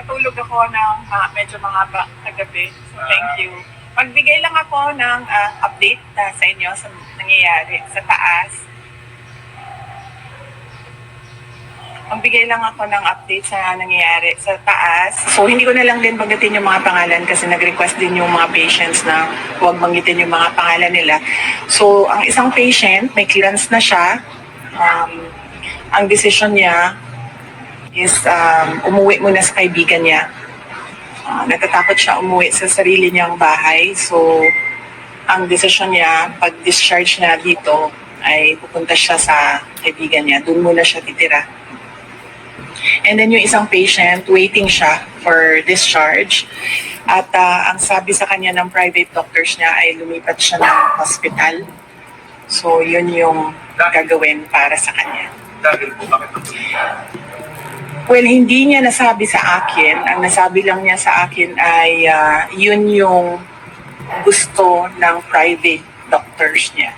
Matulog ako ng medyo mahaba na gabi. So, thank you. Magbigay lang ako ng update sa inyo sa nangyayari sa taas. Magbigay lang ako ng update sa nangyayari sa taas. So, hindi ko na lang din banggitin yung mga pangalan kasi nag-request din yung mga patients na huwag banggitin yung mga pangalan nila. So, ang isang patient, may clearance na siya. Ang decision niya is umuwi muna sa kaibigan niya. Natatakot siya umuwi sa sarili niyang bahay. So, ang decision niya, pag-discharge niya dito, ay pupunta siya sa kaibigan niya. Doon muna siya titira. And then yung isang patient, waiting siya for discharge. At ang sabi sa kanya ng private doctors niya ay lumipat siya ng hospital. So, yun yung gagawin para sa kanya. Dahil po bakit ang Well, hindi niya nasabi sa akin. Ang nasabi lang niya sa akin ay yun yung gusto ng private doctors niya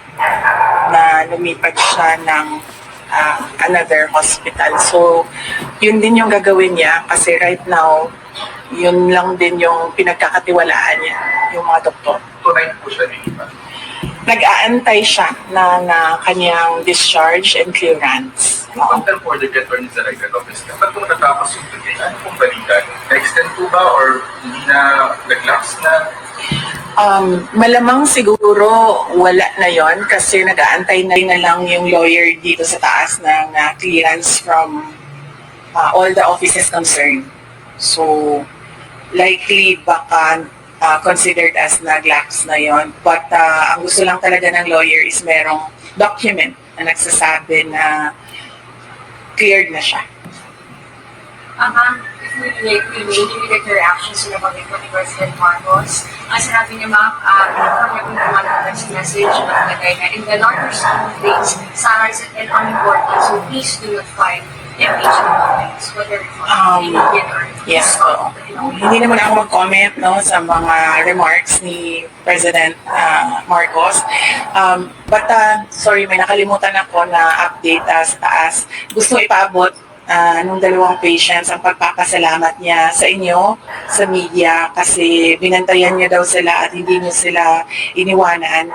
na lumipat siya ng another hospital. So, yun din yung gagawin niya kasi right now, yun lang din yung pinagkakatiwalaan niya, yung mga doktor. tunay po siya nilipat? Nag-aantay siya na kanyang discharge and clearance. Compare for the Attorney General Office, kapag po natapos yung today, ano pong balita? Na-extend po ba or hindi na nag-lapse na? Malamang siguro wala na yon kasi nag-aantay na lang yung lawyer dito sa taas ng clearance from all the offices concerned. So, likely baka considered as nag-lapse na yon. But ang gusto lang talaga ng lawyer is merong document na nagsasabi na cleared na siya. If we immediate reactions na nabanggit ko ni President Marcos, sinabi niya ma'am, from yung one text message, nakalagay na in the lawyer's days, SARS and unimportant, so please do not find impeachment comments, whether immediate or Yes, oo. Hindi naman ako mag-comment sa mga remarks ni President Marcos. But sorry, may nakalimutan ako na update sa taas. Gusto ipaabot nung dalawang patients ang pagpapasalamat niya sa inyo, sa media, kasi binantayan niya daw sila at hindi niyo sila iniwanan.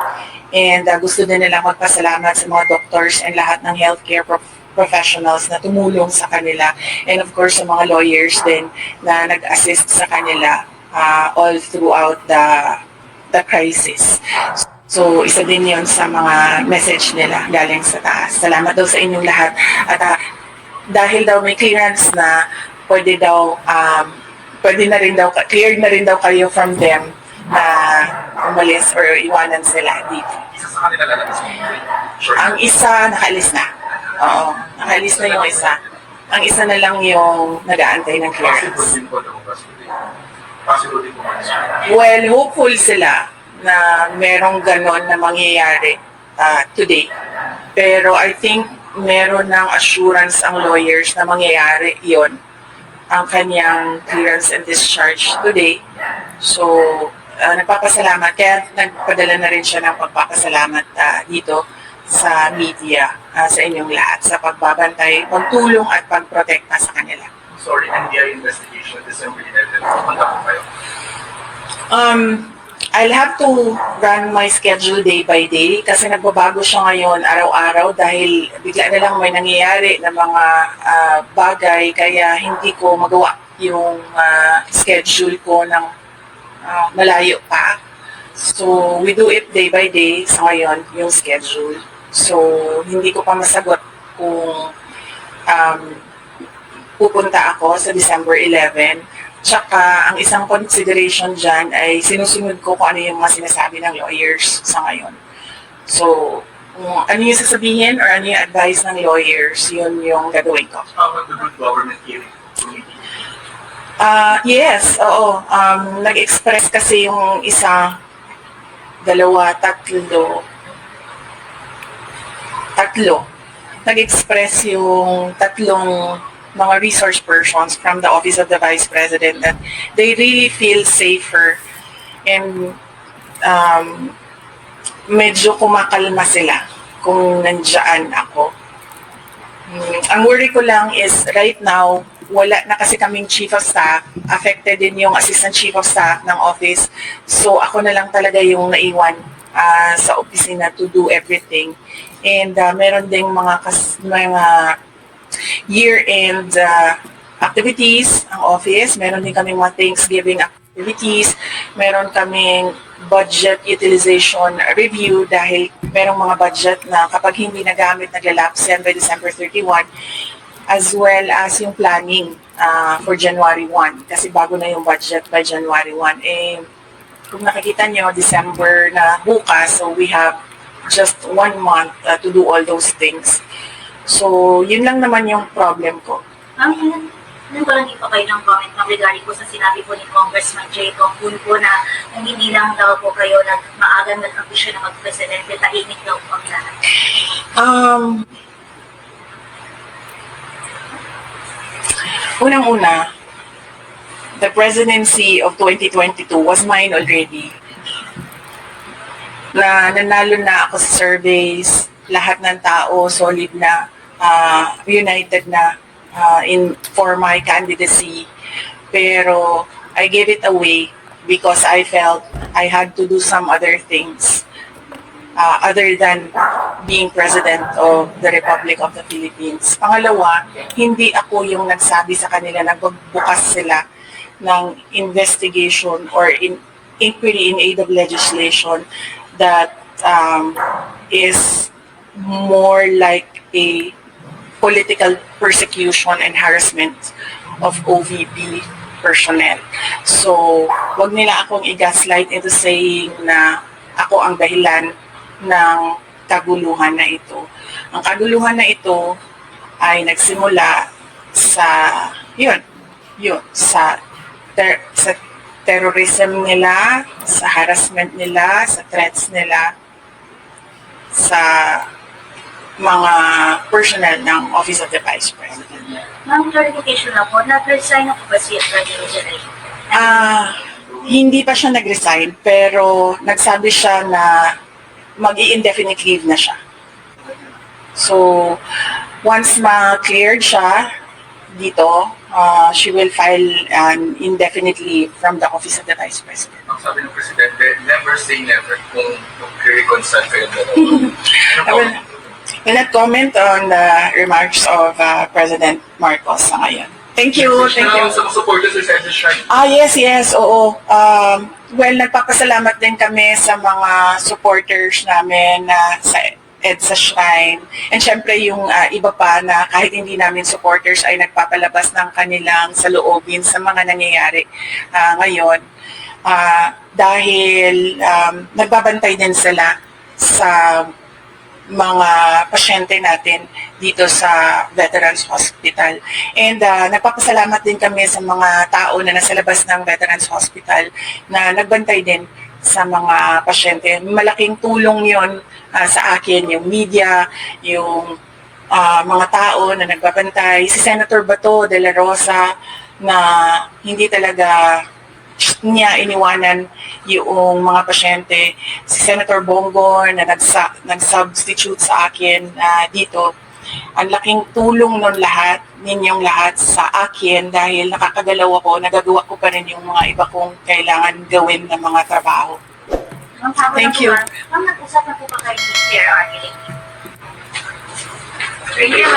And gusto din nila magpasalamat sa mga doctors and lahat ng healthcare professionals na tumulong sa kanila. And of course, sa mga lawyers din na nag-assist sa kanila all throughout the crisis. So, isa din yon sa mga message nila galing sa taas. Salamat daw sa inyong lahat. At dahil daw may clearance na, pwede na rin daw, cleared na rin daw kayo from them na umalis or iwanan sila dito. Isa sa kanila lalabas mo. Sure. Ang isa, nakaalis na. Oo, nakaalis na yung isa. Ang isa na lang yung nag-aantay ng Possible clearance. din po lumabas today. Possible din po malis. Well, hopeful sila na merong ganon na mangyayari today. Pero I think meron ng assurance ang lawyers na mangyayari yon ang kanyang clearance and discharge today. So, nagpapasalamat. Kaya nagpadala na rin siya ng pagpapasalamat dito sa media, sa inyong lahat, sa pagbabantay, pagtulong at pagprotekta sa kanila. Sorry, NBI investigation December 11. Pupunta po kayo. I'll have to run my schedule day by day kasi nagbabago siya ngayon araw-araw dahil bigla na lang may nangyayari na mga bagay kaya hindi ko magawa yung schedule ko ng malayo pa. So, we do it day by day sa ngayon, yung schedule. So, hindi ko pa masagot kung pupunta ako sa December 11. Tsaka, ang isang consideration dyan ay sinusunod ko kung ano yung mga sinasabi ng lawyers sa ngayon. So, kung ano yung sasabihin or ano yung advice ng lawyers, yun yung gagawin ko. How about the good government hearing committee? Yes, oo. Nag-express kasi yung isa, dalawa, tatlo. Nag-express yung tatlong mga resource persons from the Office of the Vice President that they really feel safer and medyo kumakalma sila kung nandiyan ako. Ang worry ko lang is right now, wala na kasi kaming chief of staff, affected din yung assistant chief of staff ng office. So ako na lang talaga yung naiwan sa opisina to do everything. And meron ding mga year-end activities ang office. Meron din kaming mga Thanksgiving activities. Meron kaming budget utilization review dahil merong mga budget na kapag hindi nagamit, naglalapse yan by December 31, as well as yung planning for January 1 kasi bago na yung budget by January 1. Eh, kung nakikita nyo, December na bukas, so we have just 1 month to do all those things. So, yun lang naman yung problem ko. Ma'am, nung walang pa kayo ng comment regarding po sa sinabi po ni Congressman Jay Tongkun po na kung hindi lang daw po kayo maagang nag-ambisyon na mag-presidente, tahimik daw po ang lahat. Unang-una, the presidency of 2022 was mine already. Nanalo na ako sa surveys, lahat ng tao solid na, united na for my candidacy. Pero I gave it away because I felt I had to do some other things other than being President of the Republic of the Philippines. Pangalawa, hindi ako yung nagsabi sa kanila na bukas sila ng investigation or inquiry in aid of legislation that is more like a political persecution and harassment of OVP personnel. So, wag nila akong i-gaslight into saying na ako ang dahilan ng kaguluhan na ito. Ang kaguluhan na ito ay nagsimula sa sa terrorism nila, sa harassment nila, sa threats nila, sa mga personnel ng Office of the Vice President. Ma'am, clarification na po, nag-resign ako ba si Attorney Jay? Hindi pa siya nag-resign, pero nagsabi siya na mag-i-indefinite leave na siya. So, once ma-cleared siya dito, she will file an indefinite leave from the Office of the Vice President. Ang sabi ng Presidente, never say never kung mag-reconcile kayo dalawa. I will not comment on the remarks of President Marcos sa ngayon. Thank you. Thank you. Sa supporters sa Senator Shrine. Yes, oo. Well, nagpapasalamat din kami sa mga supporters namin sa EDSA Shrine. And syempre yung iba pa na kahit hindi namin supporters ay nagpapalabas ng kanilang saloobin sa mga nangyayari ngayon. Dahil nagbabantay din sila sa mga pasyente natin dito sa Veterans Hospital. And nagpapasalamat din kami sa mga tao na nasa labas ng Veterans Hospital na nagbantay din sa mga pasyente. Malaking tulong yon sa akin, yung media, yung mga tao na nagbabantay. Si Senator Bato de la Rosa na hindi talaga niya iniwanan yung mga pasyente. Si Senator Bongo na nag-substitute sa akin dito. Ang laking tulong nun lahat, ninyong lahat sa akin dahil nakakagalaw ako, nagagawa ko pa rin yung mga iba kong kailangan gawin ng mga trabaho. Thank you. Ma'am, nag-usap na po ba kayo ni Chair Arnie? Thank you.